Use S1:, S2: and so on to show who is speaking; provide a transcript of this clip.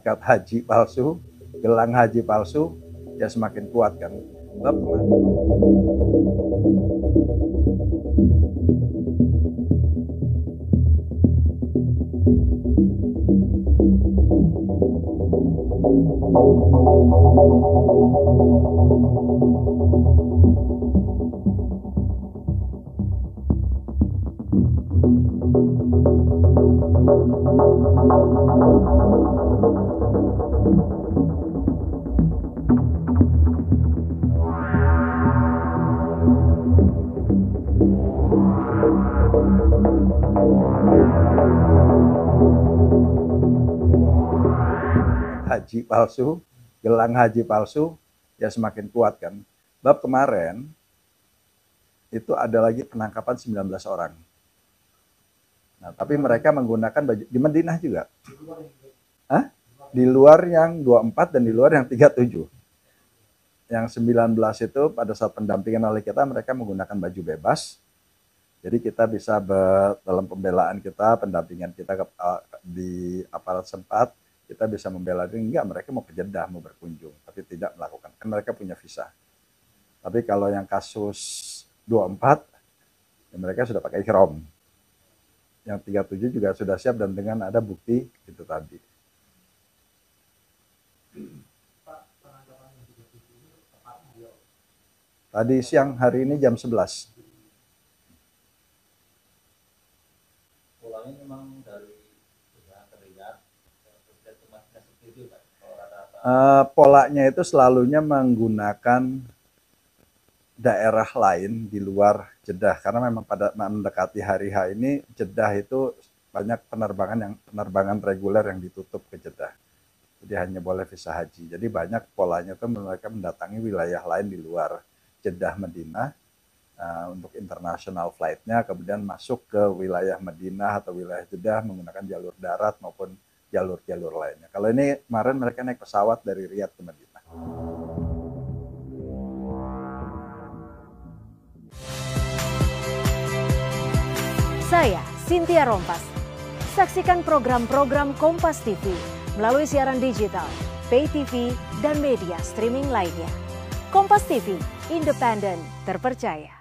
S1: sertifikat haji palsu, gelang haji palsu, ya semakin kuat kan. Haji palsu, gelang haji palsu, ya semakin kuat kan. Bab kemarin itu ada lagi penangkapan 19 orang. Nah, tapi mereka menggunakan baju di Madinah juga. Hah? Di luar yang 24 dan di luar yang 37. Yang 19 itu pada saat pendampingan oleh kita mereka menggunakan baju bebas. Jadi kita bisa dalam pembelaan kita, pendampingan kita di aparat sempat, kita bisa membela diri. Enggak, mereka mau ke Jeddah, mau berkunjung, tapi tidak melakukan. Kan mereka punya visa. Tapi kalau yang kasus 24, ya mereka sudah pakai ihram. Yang 37 juga sudah siap dan dengan ada bukti itu tadi. Tadi siang, hari ini jam 11.
S2: Polanya memang dari yang terlihat seperti itu, Pak.
S1: Polanya itu selalunya menggunakan daerah lain di luar Jeddah karena memang pada mendekati hari H ini Jeddah itu banyak penerbangan reguler yang ditutup ke Jeddah. Jadi hanya boleh visa haji. Jadi banyak polanya itu mereka mendatangi wilayah lain di luar Jeddah Madinah untuk international flight-nya, kemudian masuk ke wilayah Madinah atau wilayah Jeddah menggunakan jalur darat maupun jalur-jalur lainnya. Kalau ini kemarin mereka naik pesawat dari Riyadh ke Madinah.
S3: Saya Cynthia Rompas. Saksikan program-program Kompas TV melalui siaran digital, pay TV, dan media streaming lainnya. Kompas TV, independen, terpercaya.